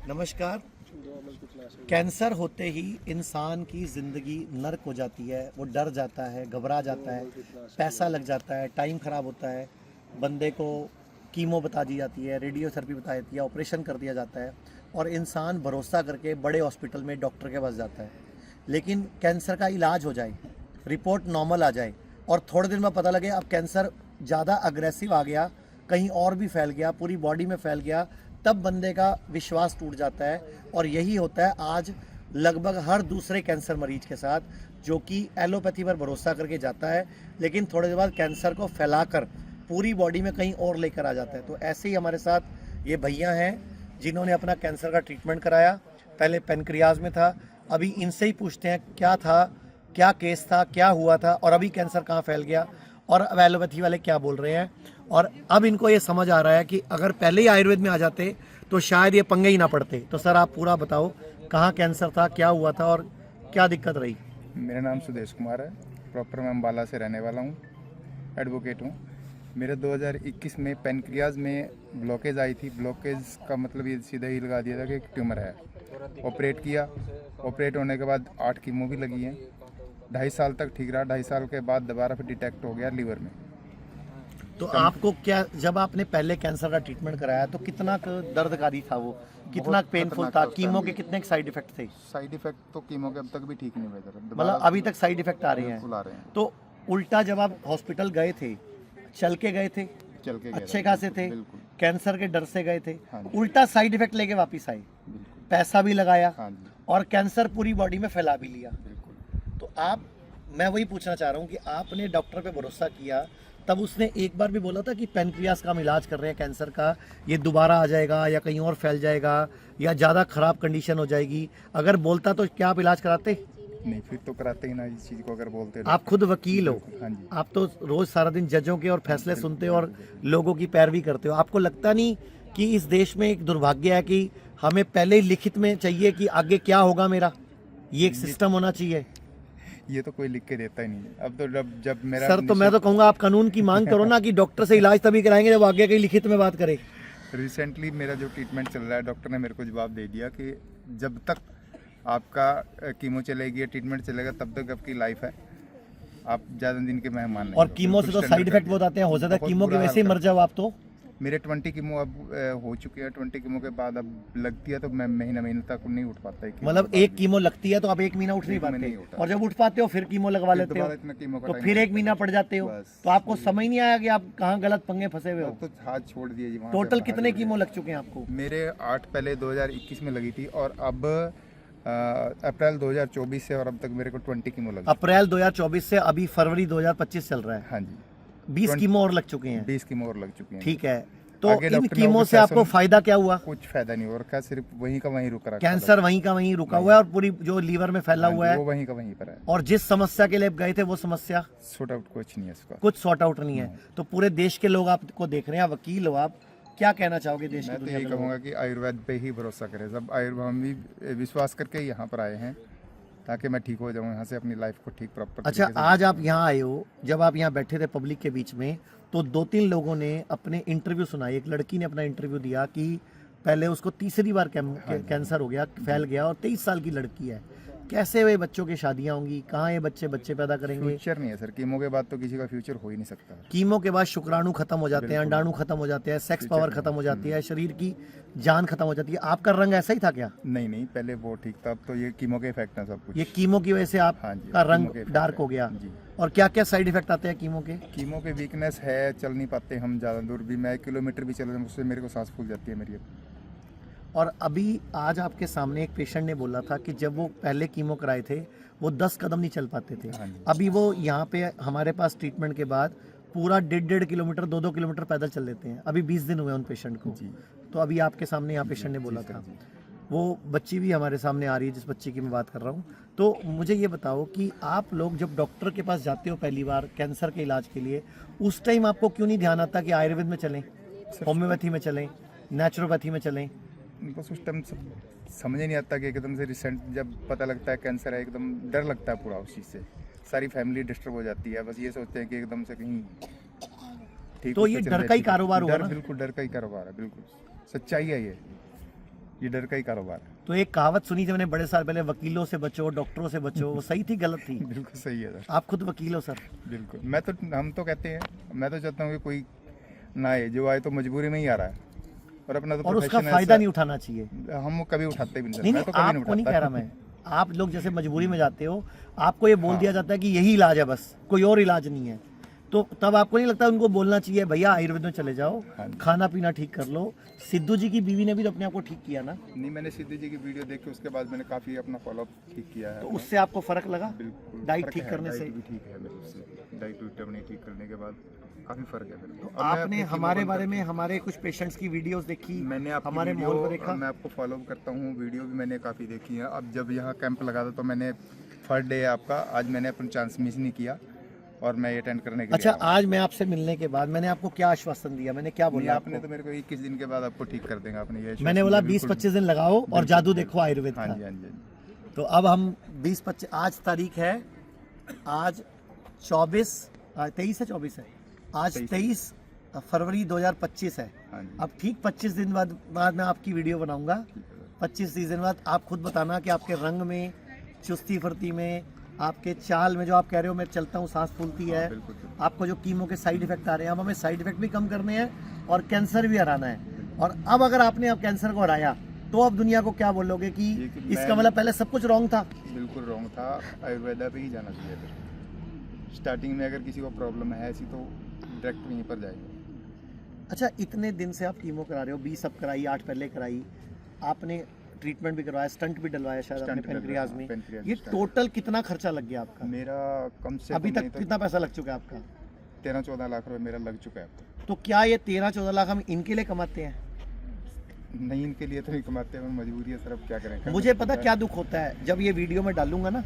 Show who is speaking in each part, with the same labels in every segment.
Speaker 1: नमस्कार। कैंसर होते ही इंसान की ज़िंदगी नर्क हो जाती है। वो डर जाता है, घबरा जाता है, पैसा लग जाता है, टाइम ख़राब होता है, बंदे को कीमो बता दी जाती है, रेडियोथेरेपी बताई जाती है, ऑपरेशन कर दिया जाता है और इंसान भरोसा करके बड़े हॉस्पिटल में डॉक्टर के पास जाता है। लेकिन कैंसर का इलाज हो जाए, रिपोर्ट नॉर्मल आ जाए और थोड़े दिन में पता लगे अब कैंसर ज़्यादा अग्रेसिव आ गया, कहीं और भी फैल गया, पूरी बॉडी में फैल गया, तब बंदे का विश्वास टूट जाता है। और यही होता है आज लगभग हर दूसरे कैंसर मरीज के साथ, जो कि एलोपैथी पर भरोसा करके जाता है लेकिन थोड़े देर बाद कैंसर को फैलाकर पूरी बॉडी में कहीं और लेकर आ जाता है। तो ऐसे ही हमारे साथ ये भैया हैं जिन्होंने अपना कैंसर का ट्रीटमेंट कराया। पहले पेनक्रियाज में था, अभी इनसे ही पूछते हैं क्या था, क्या केस था, क्या हुआ था और अभी कैंसर कहाँ फैल गया और अब एलोपैथी वाले क्या बोल रहे हैं। और अब इनको ये समझ आ रहा है कि अगर पहले ही आयुर्वेद में आ जाते तो शायद ये पंगे ही ना पड़ते। तो सर आप पूरा बताओ, कहाँ कैंसर था, क्या हुआ था और क्या दिक्कत रही।
Speaker 2: मेरा नाम सुदेश कुमार है। प्रॉपर मैं अम्बाला से रहने वाला हूँ, एडवोकेट हूँ। मेरे 2021 में पेनक्रियाज में ब्लॉकेज आई थी। ब्लॉकेज का मतलब ये सीधा ही लगा दिया था कि एक ट्यूमर है। ऑपरेट किया। ऑपरेट होने के बाद 8 कीमो भी लगी हैं। 2.5 साल तक ठीक रहा। 2.5 साल के बाद दोबारा फिर डिटेक्ट हो गया लीवर में।
Speaker 1: तो आपको क्या, जब आपने पहले कैंसर का ट्रीटमेंट कराया तो कितना दर्दकारी था वो, कितना पेनफुल था, कीमो के कितने साइड इफेक्ट थे।
Speaker 2: साइड इफेक्ट तो कीमो के अब तक भी ठीक नहीं हुए थे।
Speaker 1: मतलब अभी तक साइड इफेक्ट आ रहे
Speaker 2: बिल्कुल आ
Speaker 1: हैं।
Speaker 2: रहे हैं।
Speaker 1: तो उल्टा जब आप हॉस्पिटल गए थे, चल के गए थे,
Speaker 2: चल के
Speaker 1: अच्छे खासे थे,
Speaker 2: बिल्कुल।
Speaker 1: कैंसर के डर से गए थे,
Speaker 2: हाँ जी।
Speaker 1: उल्टा साइड इफेक्ट लेके वापस आए,
Speaker 2: बिल्कुल।
Speaker 1: पैसा भी लगाया
Speaker 2: हाँ जी।
Speaker 1: और कैंसर पूरी बॉडी में फैला भी लिया।
Speaker 2: बिल्कुल।
Speaker 1: तो आप, मैं वही पूछना चाह रहा हूँ कि आपने डॉक्टर पे भरोसा किया, तब उसने एक बार भी बोला था कि पेनक्रियास का हम इलाज कर रहे हैं कैंसर का, ये दोबारा आ जाएगा या कहीं और फैल जाएगा या ज़्यादा ख़राब कंडीशन हो जाएगी, अगर बोलता तो क्या आप इलाज कराते।
Speaker 2: नहीं, फिर तो कराते ही ना इस चीज़ को, अगर बोलते हैं।
Speaker 1: आप खुद वकील हो,
Speaker 2: हाँ जी।
Speaker 1: आप तो रोज़ सारा दिन जजों के और फैसले सुनते हो और लोगों की पैरवी करते हो। आपको लगता नहीं कि इस देश में एक दुर्भाग्य है कि हमें पहले ही लिखित में चाहिए कि आगे क्या होगा मेरा, ये एक सिस्टम होना चाहिए।
Speaker 2: ये तो कोई लिख के देता ही नहीं। अब तो जब मेरा
Speaker 1: सर, तो मैं तो कहूँगा आप कानून की मांग करो ना कि डॉक्टर से इलाज तभी कराएंगे जब आगे कहीं लिखित में बात करें।
Speaker 2: रिसेंटली मेरा जो ट्रीटमेंट चल रहा है, डॉक्टर ने मेरे को जवाब दे दिया कि जब तक आपका कीमो चलेगी या ट्रीटमेंट चलेगा तब तक आपकी लाइफ है। आप ज़्यादा दिन के मेहमान नहीं
Speaker 1: और
Speaker 2: हो।
Speaker 1: कीमो से तो साइड इफेक्ट बहुत आते हैं, हो सकता है
Speaker 2: बहुत
Speaker 1: कीमो की
Speaker 2: बुरा
Speaker 1: वैसे ही
Speaker 2: हाल
Speaker 1: मर जाओ आप तो।
Speaker 2: मेरे 20 कीमो अब हो चुके हैं। 20 कीमो के बाद अब लगती है तो मैं महीना तक नहीं उठ पाता है।
Speaker 1: मतलब एक कीमो लगती है तो आप एक महीना उठ नहीं पाते, और जब उठ पाते हो फिर कीमो लगवा लेते हो तो फिर एक महीना पड़ जाते हो। तो आपको समझ नहीं आया कि आप कहाँ गलत पंगे फंसे हुए हो।
Speaker 2: तो हाथ छोड़ दिए जी।
Speaker 1: टोटल कितने कीमो लग चुके हैं आपको।
Speaker 2: मेरे 8 पहले 2021 में लगी थी और अब अप्रैल 2024 से और अब तक मेरे को 20 कीमो लगी।
Speaker 1: अप्रैल 2024 से अभी फरवरी 2025 चल रहा है।
Speaker 2: हाँ जी।
Speaker 1: 20 कीमो और लग चुके हैं।
Speaker 2: 20 कीमो और लग चुके हैं।
Speaker 1: ठीक है, तो
Speaker 2: आगे
Speaker 1: इन
Speaker 2: डॉक्टर ने
Speaker 1: कीमो
Speaker 2: वो
Speaker 1: से आपको
Speaker 2: सेशन-
Speaker 1: फायदा क्या हुआ।
Speaker 2: कुछ फायदा नहीं हो रखा, सिर्फ वहीं का वहीं रुक रहा।
Speaker 1: कैंसर वहीं का वहीं रुका हुआ है और पूरी जो लीवर में फैला हुआ है
Speaker 2: वो वहीं का वहीं पर है।
Speaker 1: और जिस समस्या के लिए आप गए थे वो समस्या
Speaker 2: सॉर्ट आउट कुछ नहीं है इसका।
Speaker 1: कुछ सॉर्ट आउट नहीं है। तो पूरे देश के लोग आपको देख रहे हैं, वकील हो आप, क्या कहना चाहोगे देश की
Speaker 2: मैं तो
Speaker 1: दुनिया
Speaker 2: यही
Speaker 1: के लोगों
Speaker 2: कहूँगा कि आयुर्वेद पे ही भरोसा करें सब। आयुर्वेद हम भी विश्वास करके ही यहाँ पर आए हैं ताकि मैं ठीक हो जाऊँ, यहाँ से अपनी लाइफ को ठीक प्रॉपर।
Speaker 1: अच्छा, आज आप यहाँ आए हो, जब आप यहाँ बैठे थे पब्लिक के बीच में तो 2-3 लोगों ने अपने इंटरव्यू सुनाए। एक लड़की ने अपना इंटरव्यू दिया कि पहले उसको तीसरी बार कैंसर हो गया, फैल गया और 23 साल की लड़की है। कैसे वे बच्चों की शादियां होंगी, कहाँ ये बच्चे पैदा करेंगे।
Speaker 2: फ्यूचर नहीं है सर, कीमो के बाद तो किसी का फ्यूचर हो ही नहीं सकता।
Speaker 1: कीमो के बाद शुक्राणु खत्म हो जाते हैं, अंडाणु खत्म हो जाते हैं, सेक्स पावर खत्म हो जाती है, शरीर की जान खत्म हो जाती है। आपका रंग ऐसा ही था क्या।
Speaker 2: नहीं, पहले वो ठीक था, अब तो ये कीमो के इफेक्ट है सब कुछ।
Speaker 1: ये कीमो की वजह से
Speaker 2: हाँ जी,
Speaker 1: आपका रंग
Speaker 2: कीमो के
Speaker 1: डार्क
Speaker 2: effect
Speaker 1: हो
Speaker 2: है।
Speaker 1: गया।
Speaker 2: जी।
Speaker 1: और क्या क्या साइड इफेक्ट आते हैं कीमो के।
Speaker 2: कीमो के वीकनेस है, चल नहीं पाते हम ज़्यादा दूर भी। मैं 1 किलोमीटर भी चल उससे मेरे को सांस फूल जाती है मेरी।
Speaker 1: और अभी आज आपके सामने एक पेशेंट ने बोला था कि जब वो पहले कीमो कराए थे वो 10 कदम नहीं चल पाते थे।
Speaker 2: हाँ जी।
Speaker 1: अभी वो यहाँ पे हमारे पास ट्रीटमेंट के बाद पूरा 1.5 किलोमीटर 2-2 किलोमीटर पैदल चल लेते हैं। अभी 20 दिन हुए उन पेशेंट को।
Speaker 2: जी।
Speaker 1: तो अभी आपके सामने यहाँ पेशेंट ने बोला था। वो बच्ची भी हमारे सामने आ रही है जिस बच्ची की मैं बात कर रहा हूँ। तो मुझे ये बताओ कि आप लोग जब डॉक्टर के पास जाते हो पहली बार कैंसर के इलाज के लिए, उस टाइम आपको क्यों नहीं ध्यान आता कि आयुर्वेद में चलें, होम्योपैथी में चलें, नेचुरोपैथी में चलें।
Speaker 2: बस उस टाइम समझ ही नहीं आता कि एकदम से रिसेंट जब पता लगता है कैंसर है, एकदम डर लगता है पूरा उस चीज़ से। सारी फैमिली डिस्टर्ब हो जाती है। बस ये सोचते हैं कि एकदम से कहीं ठीक
Speaker 1: तो
Speaker 2: हो
Speaker 1: ये
Speaker 2: चल
Speaker 1: डर
Speaker 2: जाए,
Speaker 1: का ही
Speaker 2: ठीक है।
Speaker 1: कारोबार हुआ
Speaker 2: डर,
Speaker 1: ना?
Speaker 2: बिल्कुल डर का ही कारोबार है, बिल्कुल सच्चाई है ये। ये डर का ही कारोबार है।
Speaker 1: तो एक कहावत सुनी थी मैंने बड़े साल पहले, वकीलों से बचो, डॉक्टरों से बचो, वो सही थी गलत थी?
Speaker 2: बिल्कुल सही है सर।
Speaker 1: आप खुद वकील हो सर?
Speaker 2: बिल्कुल। हम तो कहते हैं, मैं तो चाहता हूँ कि कोई ना आए, जो आए तो मजबूरी में ही आ रहा है, और अपना तो
Speaker 1: और उसका
Speaker 2: प्रोफेशन
Speaker 1: फायदा नहीं उठाना चाहिए।
Speaker 2: हम कभी उठाते भी नहीं सर।
Speaker 1: नहीं
Speaker 2: मैं
Speaker 1: नहीं,
Speaker 2: तो कभी
Speaker 1: आपको नहीं
Speaker 2: उठाता।
Speaker 1: कह रहा मैं, आप लोग जैसे मजबूरी में जाते हो, आपको ये बोल दिया जाता है कि यही इलाज है, बस कोई और इलाज नहीं है, तो तब आपको नहीं लगता उनको बोलना चाहिए भैया आयुर्वेद में चले जाओ,
Speaker 2: हाँ जी।
Speaker 1: खाना पीना ठीक कर लो? सिद्धू जी की बीवी ने भी तो अपने आप को ठीक किया ना,
Speaker 2: नहीं, मैंने सिद्धू जी की वीडियो देख के उसके बाद मैंने काफ़ी अपना फॉलोअप ठीक किया है।
Speaker 1: तो उससे आपको फर्क लगा?
Speaker 2: बिल्कुल
Speaker 1: डाइट
Speaker 2: फर्क
Speaker 1: ठीक
Speaker 2: है,
Speaker 1: करने
Speaker 2: डाइट
Speaker 1: से?
Speaker 2: भी ठीक है मेरे उससे। डाइट वाइट अपनी ठीक करने के बाद काफ़ी फर्क है मेरे को।
Speaker 1: तो आपने हमारे बारे में, हमारे कुछ पेशेंट्स की वीडियोस देखी,
Speaker 2: मैंने आपकी
Speaker 1: हमारे
Speaker 2: वीडियो,
Speaker 1: मॉल को देखा?
Speaker 2: मैं आपको फॉलो करता हूँ, वीडियो भी मैंने काफ़ी देखी है। अब जब यहाँ कैंप लगा था तो मैंने फर्स्ट डे आपका, आज मैंने अपना चांस मिस नहीं किया और मैं अटेंड करने के
Speaker 1: अच्छा,
Speaker 2: लिए आया हूँ।
Speaker 1: आज मैं आपसे मिलने के बाद मैंने आपको क्या आश्वासन दिया, मैंने क्या
Speaker 2: नहीं,
Speaker 1: बोला
Speaker 2: आपने
Speaker 1: आपको?
Speaker 2: तो मेरे को 21 दिन के बाद आपको ठीक कर देंगे, आपने ये
Speaker 1: मैंने बोला
Speaker 2: बिल्कुल-
Speaker 1: 20-25 दिन लगाओ और जादू देखो आयुर्वेद
Speaker 2: हाँ
Speaker 1: का।
Speaker 2: जी, हाँ जी, हाँ जी।
Speaker 1: तो अब हम 20-25, आज तारीख है, आज 23 है, 24 है, आज 23 फरवरी 2025 है।
Speaker 2: हाँ जी।
Speaker 1: अब ठीक 25 दिन बाद मैं आपकी वीडियो बनाऊंगा। 25-30 दिन बाद आप खुद बताना कि आपके रंग में, चुस्ती फुर्ती में, आपके चाल में, जो आप कह रहे हो मैं चलता हूँ सांस फूलती है,
Speaker 2: बिल्कुल बिल्कुल।
Speaker 1: आपको जो कीमो के साइड इफेक्ट आ रहे हैं, अब हमें साइड इफेक्ट भी कम करने हैं और कैंसर भी हराना है। और अब अगर आपने अब कैंसर को हराया तो अब दुनिया को क्या बोलोगे कि
Speaker 2: ये कि
Speaker 1: इसका
Speaker 2: मैं-
Speaker 1: मतलब पहले सब कुछ रॉन्ग था?
Speaker 2: बिल्कुल रॉन्ग था, आयुर्वेदा पे ही जाना चाहिए था। स्टार्टिंग में अगर किसी को प्रॉब्लम है ऐसी तो डायरेक्ट वहीं पर जाएगा।
Speaker 1: अच्छा, इतने दिन से आप कीमो करा रहे हो, 20 अब कराई, 8 पहले कराई, आपने ट्रीटमेंट भी करवाया, स्टंट भी डलवाया शायद अपने
Speaker 2: स्टंट
Speaker 1: पेनक्रियाज में,
Speaker 2: पेनक्रियाज
Speaker 1: ये
Speaker 2: स्टंट।
Speaker 1: टोटल कितना खर्चा लग गया आपका
Speaker 2: मेरा कम से
Speaker 1: अभी
Speaker 2: कम
Speaker 1: तक?
Speaker 2: नहीं तो
Speaker 1: कितना पैसा लग चुका है आपका?
Speaker 2: 13-14 लाख रुपए मेरा लग चुका है अब तक।
Speaker 1: तो क्या ये 13-14 लाख हम इनके लिए कमाते हैं?
Speaker 2: नहीं, इनके लिए तो नहीं कमाते हैं, मजबूरी है सर, अब क्या करें।
Speaker 1: मुझे पता क्या दुख होता है, जब ये वीडियो मैं डालूंगा ना,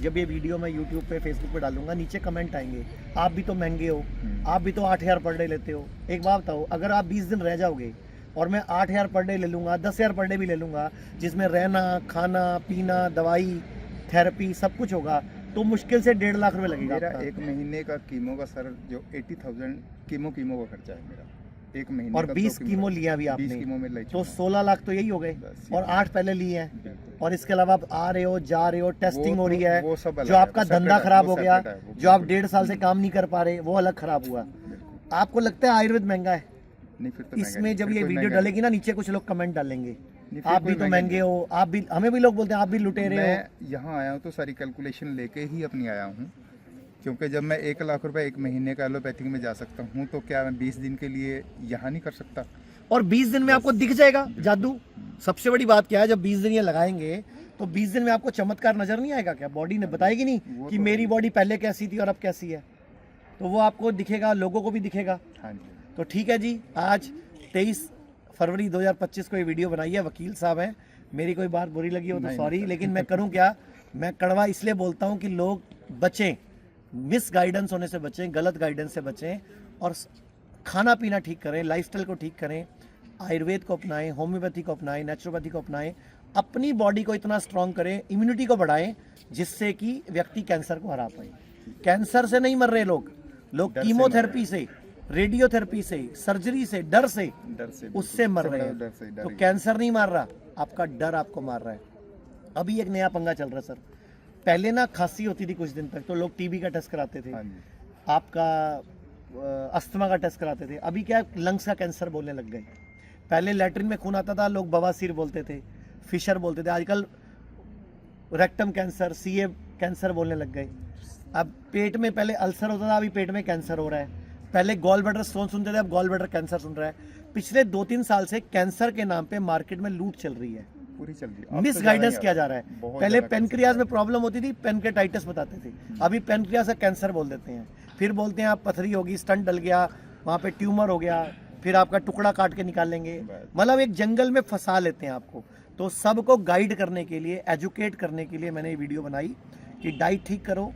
Speaker 1: जब ये वीडियो मैं यूट्यूब पे, फेसबुक पे डालूंगा, नीचे कमेंट आएंगे, आप भी तो महंगे हो, आप भी तो 8,000 पर डे लेते हो। एक बात बताओ, अगर आप 20 दिन रह जाओगे और मैं 8,000 पर डे ले लूँगा, 10,000 पर डे भी ले लूँगा, जिसमें रहना, खाना, पीना, दवाई, थेरेपी सब कुछ होगा, तो मुश्किल से 1.5 लाख रुपए लगेगा
Speaker 2: मेरा
Speaker 1: आपका।
Speaker 2: 1 महीने का कीमो का सर जो 80,000 कीमो का खर्चा है मेरा 1 महीने
Speaker 1: और
Speaker 2: का।
Speaker 1: 20 कीमो लिया अभी
Speaker 2: 20
Speaker 1: आपने,
Speaker 2: कीमो में ले
Speaker 1: तो
Speaker 2: चुका
Speaker 1: 16 लाख तो यही हो गए,
Speaker 2: बस,
Speaker 1: और 8 पहले लिए हैं,
Speaker 2: बिल्कुल।
Speaker 1: और इसके अलावा आप आ रहे हो, जा रहे हो, टेस्टिंग हो
Speaker 2: तो-
Speaker 1: रही है,
Speaker 2: वो सब अलग
Speaker 1: जो
Speaker 2: है,
Speaker 1: आपका
Speaker 2: वो
Speaker 1: धंधा
Speaker 2: separate है,
Speaker 1: खराब
Speaker 2: वो
Speaker 1: हो गया,
Speaker 2: separate है, वो
Speaker 1: जो आप
Speaker 2: बिल्कुल।
Speaker 1: 1.5 साल से काम नहीं कर पा रहे, वो अलग खराब हुआ।
Speaker 2: बिल्कुल।
Speaker 1: आपको लगता है आयुर्वेद महंगा है?
Speaker 2: नहीं, फिर तो महंगा
Speaker 1: इसमें
Speaker 2: नहीं,
Speaker 1: जब
Speaker 2: फिर
Speaker 1: ये
Speaker 2: कोई
Speaker 1: वीडियो
Speaker 2: महंगा
Speaker 1: डालेगी ना, नीचे कुछ लोग कमेंट डालेंगे,
Speaker 2: नहीं, फिर
Speaker 1: आप
Speaker 2: कोई
Speaker 1: भी तो
Speaker 2: महंगा
Speaker 1: महंगे हो, आप भी, हमें भी लोग बोलते हैं आप भी लुटेरे हो।
Speaker 2: मैं यहाँ आया हूँ तो सारी कैलकुलेशन लेके ही अपनी आया हूँ, क्योंकि जब मैं 1 लाख रुपए 1 महीने का एलोपैथिक में जा सकता हूँ, तो क्या मैं 20 दिन के लिए यहाँ नहीं कर सकता?
Speaker 1: और 20 दिन में आपको दिख जाएगा जादू। सबसे बड़ी बात क्या है, जब 20 दिन ये लगाएंगे तो 20 दिन में आपको चमत्कार नजर नहीं आएगा क्या? बॉडी ने बताएगी नहीं
Speaker 2: वो
Speaker 1: कि
Speaker 2: तो
Speaker 1: मेरी
Speaker 2: है।
Speaker 1: बॉडी पहले कैसी थी और अब कैसी है? तो वो आपको दिखेगा, लोगों को भी दिखेगा।
Speaker 2: हाँ जी।
Speaker 1: तो ठीक है जी, आज 23 फरवरी 2025 को ये वीडियो बनाई है, वकील साहब हैं, मेरी कोई बात बुरी लगी हो तो
Speaker 2: नहीं,
Speaker 1: सॉरी,
Speaker 2: नहीं,
Speaker 1: लेकिन मैं करूं क्या, मैं कड़वा इसलिए बोलता हूं कि लोग बचें, मिस गाइडेंस होने से बचें, गलत गाइडेंस से बचें, और खाना पीना ठीक करें, लाइफस्टाइल को ठीक करें, आयुर्वेद को अपनाएं, होम्योपैथी को अपनाएं, नेचुरोपैथी को अपनाएं, अपनी बॉडी को इतना स्ट्रांग करें, इम्यूनिटी को बढ़ाएं, जिससे कि व्यक्ति कैंसर को हरा पाए। कैंसर से नहीं मर रहे लोग
Speaker 2: डर से
Speaker 1: कीमोथेरेपी से, रेडियोथेरेपी से, सर्जरी से, डर से उससे मर रहे हैं।
Speaker 2: डर से डर
Speaker 1: तो
Speaker 2: ही।
Speaker 1: कैंसर नहीं मार रहा, आपका डर आपको मार रहा है। अभी एक नया पंगा चल रहा है सर, पहले ना खांसी होती थी कुछ दिन तक तो लोग टीबी का टेस्ट कराते थे,
Speaker 2: हाँ जी।
Speaker 1: आपका अस्थमा का टेस्ट कराते थे, अभी क्या लंग्स का कैंसर बोलने लग गए। पहले लैट्रिन में खून आता था, लोग बवासीर बोलते थे, फिशर बोलते थे, आजकल रेक्टम कैंसर, सीए कैंसर बोलने लग गए। अब पेट में पहले अल्सर होता था, अभी पेट में कैंसर हो रहा है। पहले गॉल ब्लैडर स्टोन सुनते थे, अब गॉल ब्लैडर कैंसर सुन रहा है। पिछले 2-3 साल से कैंसर के नाम पे मार्केट में लूट चल रही है,
Speaker 2: पूरी चल रही है। अब
Speaker 1: मिस
Speaker 2: तो ज़्यादा
Speaker 1: गाइडेंस
Speaker 2: ही
Speaker 1: किया
Speaker 2: आ
Speaker 1: जा रहा है।
Speaker 2: बहुत
Speaker 1: पहले
Speaker 2: ज़्यादा
Speaker 1: पेनक्रियाज में
Speaker 2: कैंसर
Speaker 1: प्रॉब्लम होती थी, पेनक्रेटाइटिस बताते थे, अभी पेनक्रियाज का कैंसर बोल देते हैं। फिर बोलते हैं आप पथरी होगी, स्टंट डल गया, वहाँ पे ट्यूमर हो गया, फिर आपका टुकड़ा काट के निकाल लेंगे, मतलब एक जंगल में फंसा लेते हैं आपको। तो सबको गाइड करने के लिए, एजुकेट करने के लिए मैंने ये वीडियो बनाई कि डाइट ठीक करो,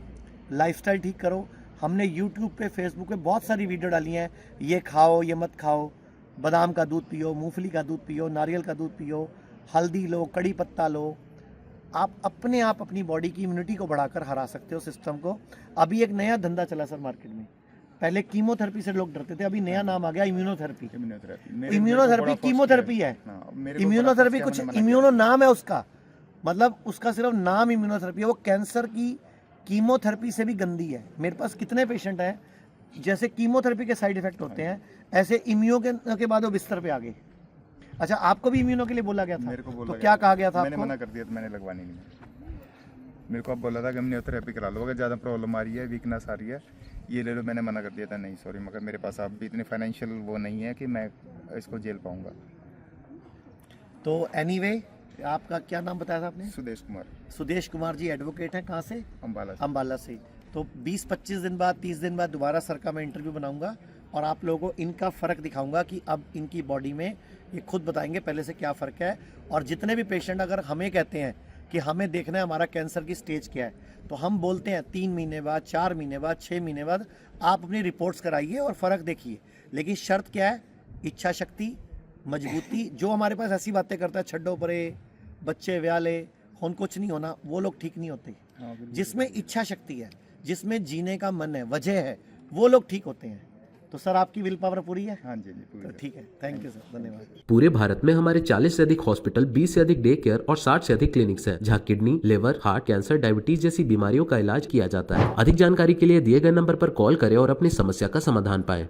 Speaker 1: लाइफस्टाइल ठीक करो। हमने यूट्यूब पे, फेसबुक पे बहुत सारी वीडियो डाली हैं, ये खाओ, ये मत खाओ, बादाम का दूध पियो, मूंगफली का दूध पियो, नारियल का दूध पियो, हल्दी लो, कड़ी पत्ता लो। आप अपने आप अपनी बॉडी की इम्यूनिटी को बढ़ाकर हरा सकते हो, सिस्टम को। अभी एक नया धंधा चला सर मार्केट में, पहले कीमोथेरेपी से लोग डरते थे, अभी नया नाम आ गया इम्यूनोथेरेपी।
Speaker 2: इम्यूनोथेरेपी
Speaker 1: इम्यूनोथेरेपी कीमोथेरेपी है। इम्यूनोथेरेपी कुछ इम्यूनो नाम है उसका, मतलब उसका सिर्फ नाम इम्यूनोथेरेपी है। वो कैंसर की कीमोथेरेपी से भी गंदी है। मेरे पास कितने पेशेंट हैं जैसे कीमोथेरेपी के साइड इफेक्ट होते हैं, ऐसे इम्यूनो के बाद वो बिस्तर पे आ गए। अच्छा, आपको भी इम्यूनो के लिए बोला गया था?
Speaker 2: मेरे को बोला
Speaker 1: तो क्या कहा गया था
Speaker 2: मैंने
Speaker 1: आपको?
Speaker 2: मना कर दिया, तो मैंने लगवानी नहीं। मेरे को अब बोला था कि इम्यूनोथेरेपी करा लो, अगर ज़्यादा प्रॉब्लम आ रही है, वीकनेस आ रही है, ये ले लो। मैंने मना कर दिया था, नहीं सॉरी, मगर मेरे पास अब भी इतनी फाइनेंशियल वो नहीं है कि मैं इसको झेल पाऊँगा।
Speaker 1: तो एनीवे, आपका क्या नाम बताया था आपने?
Speaker 2: सुदेश कुमार,
Speaker 1: सुदेश कुमार जी एडवोकेट हैं, कहाँ से?
Speaker 2: अम्बाला से।
Speaker 1: अम्बाला से। तो 20-25 दिन बाद, 30 दिन बाद दोबारा सर का मैं इंटरव्यू बनाऊंगा और आप लोगों को इनका फ़र्क दिखाऊंगा कि अब इनकी बॉडी में ये खुद बताएंगे पहले से क्या फ़र्क है। और जितने भी पेशेंट अगर हमें कहते हैं कि हमें देखना है हमारा कैंसर की स्टेज क्या है, तो हम बोलते हैं 3 महीने बाद, 4 महीने बाद, 6 महीने बाद आप अपनी रिपोर्ट्स कराइए और फ़र्क देखिए। लेकिन शर्त क्या है? इच्छा शक्ति, मजबूती। जो हमारे पास ऐसी बातें करता है, छड्डो परे, बच्चे व्याले, हुन कुछ नहीं होना, वो लोग ठीक नहीं होते। जिसमें इच्छा शक्ति है, जिसमें जीने का मन है, वजह है, वो लोग ठीक होते हैं। तो सर आपकी विल पावर पूरी है?
Speaker 2: हाँ जी, पूरी
Speaker 1: तो
Speaker 2: है।
Speaker 1: ठीक है, थैंक यू सर, धन्यवाद।
Speaker 3: पूरे भारत में हमारे 40 से अधिक हॉस्पिटल, 20 से अधिक डे केयर और 60 से अधिक क्लिनिक्स हैं, जहां kidney, liver, heart, cancer, diabetes जैसी बीमारियों का इलाज किया जाता है। अधिक जानकारी के लिए दिए गए नंबर पर कॉल करें और अपनी समस्या का समाधान पाएं।